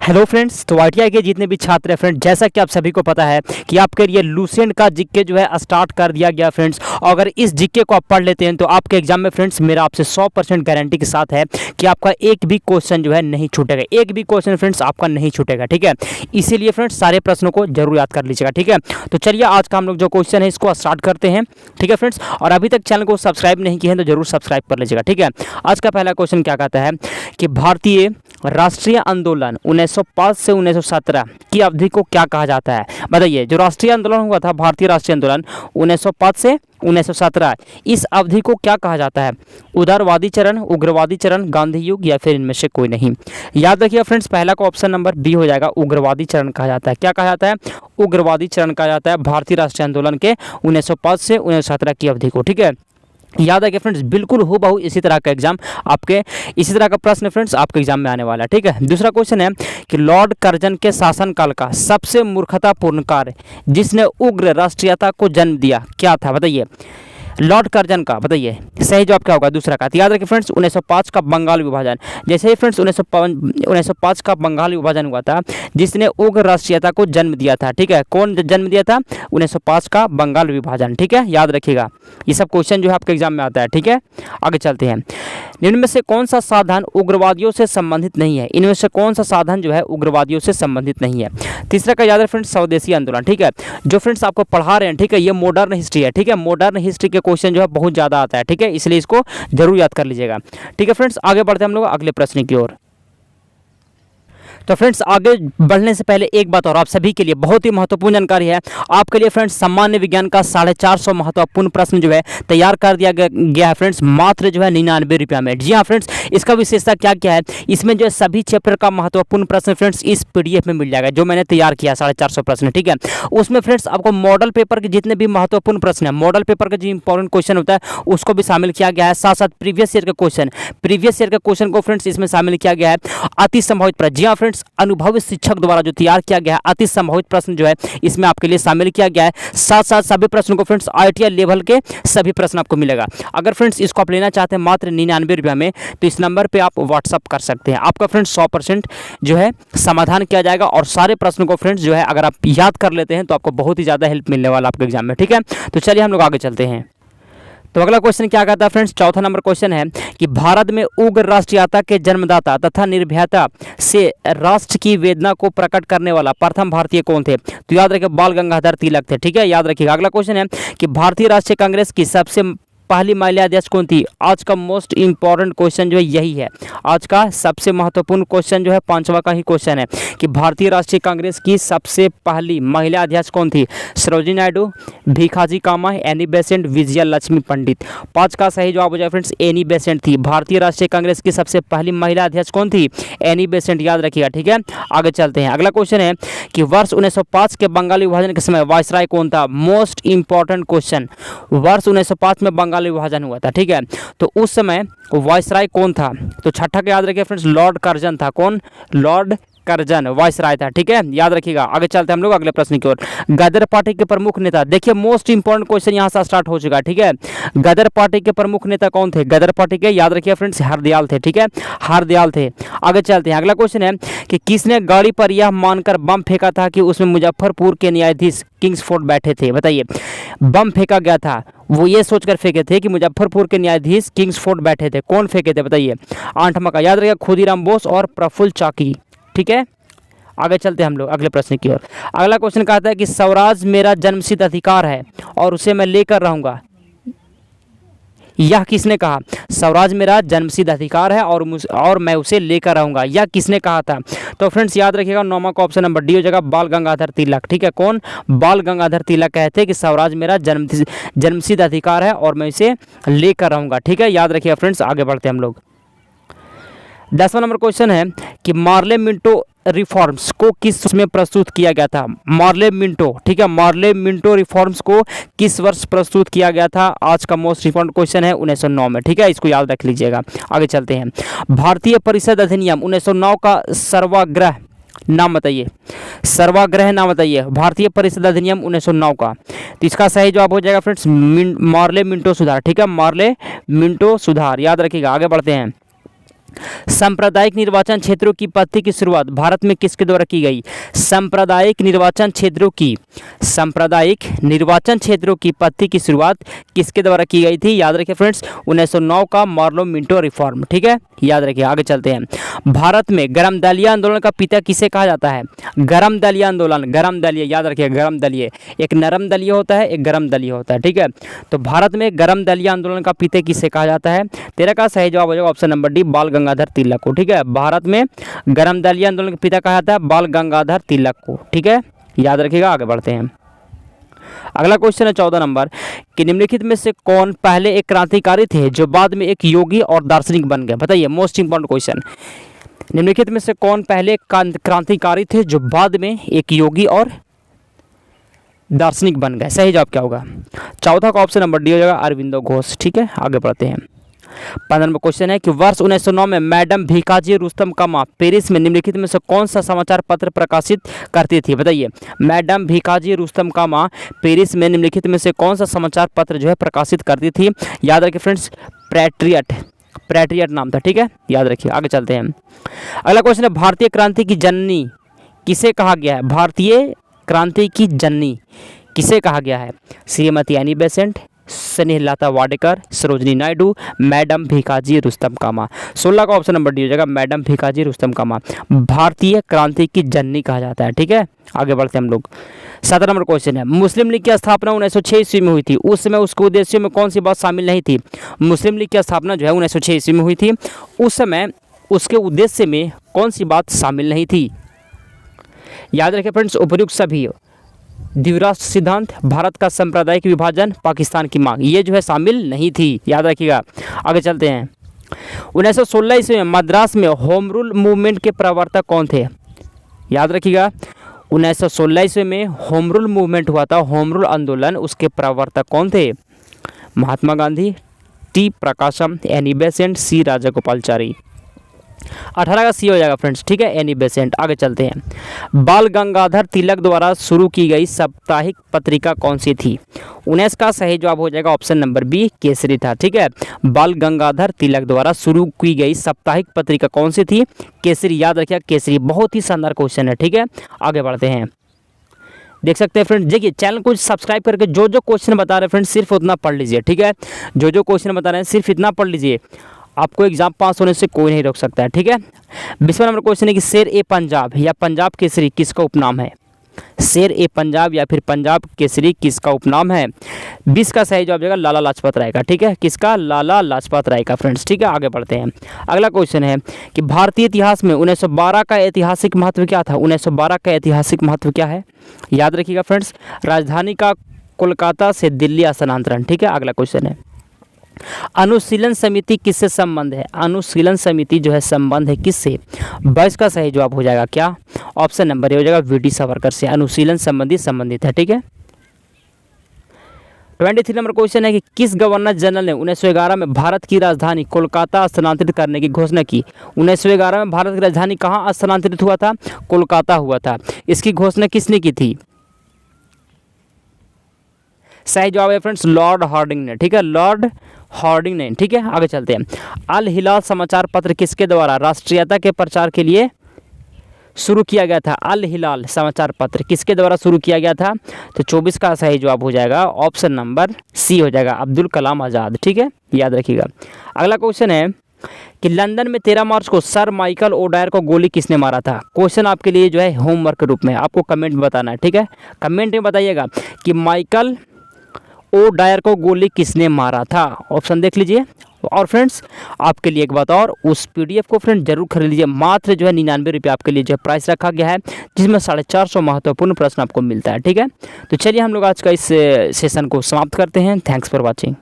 Hello friends, तो ITI के जितने भी छात्र हैं फ्रेंड्स, जैसा कि आप सभी को पता है कि आपके लिए लूसेंट का जीके जो है स्टार्ट कर दिया गया फ्रेंड्स। अगर इस जीके को आप पढ़ लेते हैं तो आपके एग्जाम में फ्रेंड्स मेरा आपसे 100% गारंटी के साथ है कि आपका एक भी क्वेश्चन जो है नहीं छूटेगा। एक भी क्वेश्चन फ्रेंड्स आपका नहीं छूटेगा, ठीक है। इसीलिए फ्रेंड्स सारे प्रश्नों को जरूर याद कर लीजिएगा, ठीक है। तो चलिए आज का हम लोग जो क्वेश्चन है इसको स्टार्ट करते हैं, ठीक है फ्रेंड्स। और अभी तक चैनल को सब्सक्राइब नहीं किए हैं तो जरूर सब्सक्राइब कर लीजिएगा, ठीक है। आज का पहला क्वेश्चन क्या कहता है कि भारतीय राष्ट्रीय आंदोलन 1905 से 1917 की अवधि को क्या कहा जाता है? बताइए। जो राष्ट्रीय आंदोलन हुआ था, भारतीय राष्ट्रीय आंदोलन 1905 से 1917, इस अवधि को क्या कहा जाता है? उदारवादी चरण, उग्रवादी चरण, गांधी युग या फिर इनमें से कोई नहीं। याद रखिए फ्रेंड्स, पहला का ऑप्शन नंबर बी हो जाएगा। उग्रवादी चरण कहा जाता है। क्या कहा जाता है? उग्रवादी चरण कहा जाता है भारतीय राष्ट्रीय आंदोलन के 1905 से 1917 की अवधि को, ठीक है। याद है कि फ्रेंड्स बिल्कुल हूबहू इसी तरह का एग्जाम आपके, इसी तरह का प्रश्न फ्रेंड्स आपके एग्जाम में आने वाला है, ठीक है। दूसरा क्वेश्चन है कि लॉर्ड कर्जन के शासनकाल का सबसे मूर्खतापूर्ण कार्य जिसने उग्र राष्ट्रीयता को जन्म दिया क्या था? बताइए। लॉर्ड कर्जन का, बताइए सही जवाब क्या होगा? दूसरा का। तो याद रखिए फ्रेंड्स 1905 का बंगाल विभाजन। जैसे ही फ्रेंड्स 1905 का बंगाल विभाजन हुआ था, जिसने उग्र राष्ट्रीयता को जन्म दिया था, ठीक है। कौन जन्म दिया था? 1905 का बंगाल विभाजन, ठीक है। याद रखिएगा, ये सब क्वेश्चन जो है आपके एग्जाम में आता है, ठीक है। आगे चलते हैं। निम्न में से कौन सा साधन उग्रवादियों से संबंधित नहीं है? इनमें से कौन सा साधन जो है उग्रवादियों से संबंधित नहीं है? तीसरा का याद है फ्रेंड्स स्वदेशी आंदोलन, ठीक है। जो फ्रेंड्स आपको पढ़ा रहे हैं, ठीक है, ये मॉडर्न हिस्ट्री है, ठीक है। मॉडर्न हिस्ट्री के क्वेश्चन जो है बहुत ज़्यादा आता है, ठीक है, इसलिए इसको जरूर याद कर लीजिएगा, ठीक है फ्रेंड्स। आगे बढ़ते हैं हम लोग अगले प्रश्न की ओर। तो फ्रेंड्स आगे बढ़ने से पहले एक बात और आप सभी के लिए बहुत ही महत्वपूर्ण जानकारी है। आपके लिए फ्रेंड्स सामान्य विज्ञान का 450 महत्वपूर्ण प्रश्न जो है तैयार कर दिया गया है फ्रेंड्स, मात्र जो है 99 रुपया में। जी हाँ फ्रेंड्स, इसका विशेषता क्या क्या है? इसमें जो है सभी चैप्टर का महत्वपूर्ण प्रश्न फ्रेंड्स इस पीडीएफ में मिल जाएगा जो मैंने तैयार किया 450 प्रश्न, ठीक है। उसमें फ्रेंड्स आपको मॉडल पेपर के जितने भी महत्वपूर्ण प्रश्न है, मॉडल पेपर का जो इंपॉर्टेंट क्वेश्चन होता है उसको भी शामिल किया गया है। साथ साथ प्रीवियस ईयर के क्वेश्चन को फ्रेंड्स इसमें शामिल किया गया है। अति संभावित प्रश्न, जी हाँ फ्रेंड्स, अनुभवी शिक्षक द्वारा जो तैयार किया गया है अति संभावित प्रश्न जो है इसमें आपके लिए शामिल किया गया है। साथ साथ सभी प्रश्नों को फ्रेंड्स आईटीआई लेवल के सभी प्रश्न आपको मिलेगा। अगर फ्रेंड्स इसको आप लेना चाहते हैं मात्र 99 रुपया में तो इस नंबर पे आप व्हाट्सअप कर सकते हैं। आपका फ्रेंड्स 100% जो है समाधान किया जाएगा और सारे प्रश्नों को फ्रेंड्स जो है अगर आप याद कर लेते हैं तो आपको बहुत ही ज़्यादा हेल्प मिलने वाला आपके एग्जाम में, ठीक है। तो चलिए हम लोग आगे चलते हैं। तो अगला क्वेश्चन क्या कहता है फ्रेंड्स? चौथा नंबर क्वेश्चन है कि भारत में उग्र राष्ट्रीयता के जन्मदाता तथा निर्भयता से राष्ट्र की वेदना को प्रकट करने वाला प्रथम भारतीय कौन थे? तो याद रखिए बाल गंगाधर तिलक थे, ठीक है। याद रखिएगा। अगला क्वेश्चन है कि भारतीय राष्ट्रीय कांग्रेस की सबसे पहली महिला अध्यक्ष कौन थी? आज का मोस्ट इंपॉर्टेंट क्वेश्चन जो है यही है। आज का सबसे महत्वपूर्ण क्वेश्चन जो है पांचवा का ही क्वेश्चन है कि भारतीय राष्ट्रीय कांग्रेस की सबसे पहली महिला अध्यक्ष कौन थी? सरोजिनी नायडू, भीखाजी कामा, एनी बेसेंट, विजया लक्ष्मी पंडित। पांच का सही जवाब हो जाए फ्रेंड्स एनी बेसेंट थी। भारतीय राष्ट्रीय कांग्रेस की सबसे पहली महिला अध्यक्ष कौन थी? एनी बेसेंट, याद रखिएगा, ठीक है। आगे चलते हैं। अगला क्वेश्चन है कि वर्ष 1905 के बंगाली विभाजन के समय वायसराय कौन था? Most important question. वर्ष 1905 में बंगाल विभाजन हुआ था, ठीक है। तो उस समय वायसराय कौन था? तो छठा का याद रखिए फ्रेंड्स लॉर्ड कर्जन था। कौन? लॉर्ड कर्जन वायसराय था, ठीक है। याद रखिएगा। आगे चलते हैं हम लोग अगले प्रश्न की ओर। गदर पार्टी के प्रमुख नेता, देखिए मोस्ट इंपॉर्टेंट क्वेश्चन यहां से स्टार्ट हो चुका है, ठीक है। गदर पार्टी के प्रमुख नेता कौन थे? गदर पार्टी के याद रखिए फ्रेंड्स हरदयाल थे, ठीक है। हरदयाल थे। आगे चलते हैं। अगला क्वेश्चन है कि किसने गाड़ी पर यह मानकर बम फेंका था कि उसमें मुजफ्फरपुर के न्यायाधीश किंग्सफोर्ड बैठे थे? बताइए। बम फेंका गया था, वो ये सोचकर फेंके थे कि मुजफ्फरपुर के न्यायाधीश किंग्सफोर्ड बैठे थे। कौन फेंके थे? बताइए। आठवां का याद रखिएगा खुदीराम बोस और प्रफुल्ल चाकी, ठीक है। आगे चलते हैं हम लोग अगले प्रश्न की ओर। अगला क्वेश्चन कहता है कि स्वराज मेरा जन्मसिद्ध अधिकार है और उसे मैं लेकर रहूंगा, यह किसने कहा? स्वराज मेरा जन्मसिद्ध अधिकार है और मैं उसे लेकर रहूंगा, यह किसने कहा था? तो फ्रेंड्स याद रखिएगा नौमा का ऑप्शन नंबर डी हो जाएगा बाल गंगाधर तिलक, ठीक है। कौन? बाल गंगाधर तिलक कहते हैं कि स्वराज मेरा जन्मसिद्ध अधिकार है और मैं इसे लेकर रहूंगा, ठीक है। याद रखिएगा फ्रेंड्स। आगे बढ़ते हैं हम लोग। 10वां नंबर क्वेश्चन है कि मार्ले मिंटो रिफॉर्म्स को किस वर्ष में प्रस्तुत किया गया था? मार्ले मिंटो, ठीक है। मार्ले मिंटो रिफॉर्म्स को किस वर्ष प्रस्तुत किया गया था? आज का मोस्ट इंपॉर्टेंट क्वेश्चन है 1909 में, ठीक है। इसको याद रख लीजिएगा। आगे चलते हैं। भारतीय परिषद अधिनियम 1909 का सर्वाग्रह नाम बताइए। सर्वाग्रह नाम बताइए भारतीय परिषद अधिनियम 1909 का। तो इसका सही जवाब हो जाएगा फ्रेंड्स मार्ले मिंटो सुधार, ठीक है। मार्ले मिंटो सुधार, याद रखिएगा। आगे बढ़ते हैं। सांप्रदायिक निर्वाचन क्षेत्रों की पद्धति की शुरुआत भारत में किसके द्वारा की गई? सांप्रदायिक निर्वाचन क्षेत्रों की पद्धति की शुरुआत किसके द्वारा की गई थी? याद रखिए फ्रेंड्स, 1909 का मार्लो मिंटो रिफॉर्म। ठीक है, याद रखिए। आगे चलते हैं। भारत में गरम दलिया आंदोलन का पिता किसे कहा जाता है? गरम दलिया आंदोलन, गरम दलिया, याद रखिए गरम दलिया, एक नरम दलिया होता है, एक गरम दलिया होता है। ठीक है, तो भारत में गरम दलिया आंदोलन का पिता किसे कहा जाता है? तेरा का सही जवाब हो जाएगा ऑप्शन नंबर डी, बाल गंगाधर तिलक को। ठीक है, भारत में गरम दलिया आंदोलन के पिता कहा जाता है बाल गंगाधर तिलक को। ठीक है, याद रखिएगा। आगे बढ़ते हैं। अगला क्वेश्चन है 14 नंबर कि निम्नलिखित में से कौन पहले एक क्रांतिकारी थे जो बाद में एक योगी और दार्शनिक बन गए? बताइए, मोस्ट इंपॉर्टेंट क्वेश्चन। निम्नलिखित में से कौन पहले क्रांतिकारी थे जो बाद में एक योगी और दार्शनिक बन गए? सही जवाब क्या होगा? चौथा का ऑप्शन नंबर डी हो जाएगा, अरविंदो घोष। ठीक है, आगे बढ़ते हैं। 15 नंबर क्वेश्चन है कि वर्ष 1909 में मैडम भीकाजी रुस्तम कामा पेरिस में निम्नलिखित में से कौन सा समाचार पत्र प्रकाशित करती थी? बताइए, मैडम भीकाजी रुस्तम कामा पेरिस में निम्नलिखित में से कौन सा समाचार पत्र जो है प्रकाशित करती थी? याद रखिए फ्रेंड्स, पैट्रियट नाम था। ठीक है, याद रखिए। आगे चलते हैं। अगला क्वेश्चन है, भारतीय क्रांति की जननी किसे कहा गया है? भारतीय क्रांति की जननी किसे कहा गया है? Shrimati Annie Besant, Snehlata Wadekar, Sarojini Naidu, madam Bhikaji Rustam Cama. 16 का ऑप्शन नंबर डी हो जाएगा, मैडम भीकाजी रुस्तम कामा भारतीय क्रांति की जननी कहा जाता है। ठीक है, आगे बढ़ते हैं हम लोग। 17 नंबर क्वेश्चन है, मुस्लिम लीग की स्थापना 1906 ईस्वी में हुई थी, उस समय उसके उद्देश्यों में कौन सी बात शामिल नहीं थी? मुस्लिम लीग की स्थापना जो है 1906 ईस्वी में हुई थी, उस समय उसके उद्देश्य में कौन सी बात शामिल नहीं थी? याद रखें फ्रेंड्स, उपर्युक्त सभी, द्विराष्ट्र सिद्धांत, भारत का सांप्रदायिक विभाजन, पाकिस्तान की मांग, ये जो है शामिल नहीं थी। याद रखिएगा। आगे चलते हैं। 1916 ईस्वी में मद्रास में होम रूल मूवमेंट के प्रवर्तक कौन थे? याद रखिएगा, 1916 ईस्वी में होम रूल मूवमेंट हुआ था, होम रूल आंदोलन, उसके प्रवर्तक कौन थे? महात्मा गांधी, टी प्रकाशम, एनी बेसेंट, सी राजागोपालचारी। 18 का सी हो जाएगा फ्रेंड्स। ठीक है, एनी बेसेंट। आगे चलते हैं। बाल गंगाधर तिलक द्वारा शुरू की गई साप्ताहिक पत्रिका कौन सी थी? 19 का सही जवाब हो जाएगा ऑप्शन नंबर बी, केसरी था। ठीक है, बाल गंगाधर तिलक द्वारा शुरू की गई साप्ताहिक पत्रिका कौन सी थी? केसरी। याद रखिए, केसरी। बहुत ही शानदार क्वेश्चन है। ठीक है, आगे बढ़ते हैं। देख सकते हैं फ्रेंड्स, देखिए चैनल को सब्सक्राइब करके जो जो क्वेश्चन बता रहे हैं फ्रेंड्स सिर्फ उतना पढ़ लीजिए। ठीक है, जो जो क्वेश्चन बता रहे हैं सिर्फ इतना पढ़ लीजिए, आपको एग्जाम पास होने से कोई नहीं रोक सकता है। ठीक है, 20वां नंबर क्वेश्चन है कि शेर ए पंजाब या पंजाब केसरी किसका उपनाम है? शेर ए पंजाब या फिर पंजाब केसरी किसका उपनाम है? 20 का सही जवाब जाएगा लाला लाजपत राय का। ठीक है, किसका? लाला लाजपत राय का फ्रेंड्स। ठीक है, आगे बढ़ते हैं। अगला क्वेश्चन है कि भारतीय इतिहास में 1912 का ऐतिहासिक महत्व क्या था? 1912 का ऐतिहासिक महत्व क्या है? याद रखिएगा फ्रेंड्स, राजधानी का कोलकाता से दिल्ली स्थानांतरण। ठीक है, अगला क्वेश्चन है, अनुशीलन समिति किससे संबंध है? अनुशीलन समिति जो है संबंध है किससे? 22 का सही जवाब हो जाएगा क्या? ऑप्शन नंबर ए हो जाएगा, वीडी सावरकर से। अनुशीलन संबंधित है। ठीक है, 23 नंबर क्वेश्चन है कि किस गवर्नर जनरल ने 1911 में भारत की राजधानी कोलकाता स्थानांतरित करने की घोषणा की? 1911 में भारत की राजधानी कहाँ स्थानांतरित हुआ था? कोलकाता हुआ था। इसकी घोषणा किसने की थी? सही जवाब है फ्रेंड्स, लॉर्ड हार्डिंग ने। ठीक है, लॉर्ड हार्डिंग ने। ठीक है, आगे चलते हैं। अल हिलाल समाचार पत्र किसके द्वारा राष्ट्रीयता के प्रचार के लिए शुरू किया गया था? अल हिलाल समाचार पत्र किसके द्वारा शुरू किया गया था? तो 24 का सही जवाब हो जाएगा ऑप्शन नंबर सी हो जाएगा, अब्दुल कलाम आज़ाद। ठीक है, याद रखिएगा। अगला क्वेश्चन है कि लंदन में 13 मार्च को सर माइकल ओडायर को गोली किसने मारा था? क्वेश्चन आपके लिए जो है होमवर्क के रूप में आपको कमेंट में बताना है। ठीक है, कमेंट में बताइएगा कि माइकल ओडायर को गोली किसने मारा था? ऑप्शन देख लीजिए। और फ्रेंड्स आपके लिए एक बात और, उस पीडीएफ को फ्रेंड्स जरूर खरीद लीजिए। मात्र जो है 99 रुपये आपके लिए जो है प्राइस रखा गया है, जिसमें 450 महत्वपूर्ण प्रश्न आपको मिलता है। ठीक है, तो चलिए हम लोग आज का इस सेशन को समाप्त करते हैं। Thanks for watching.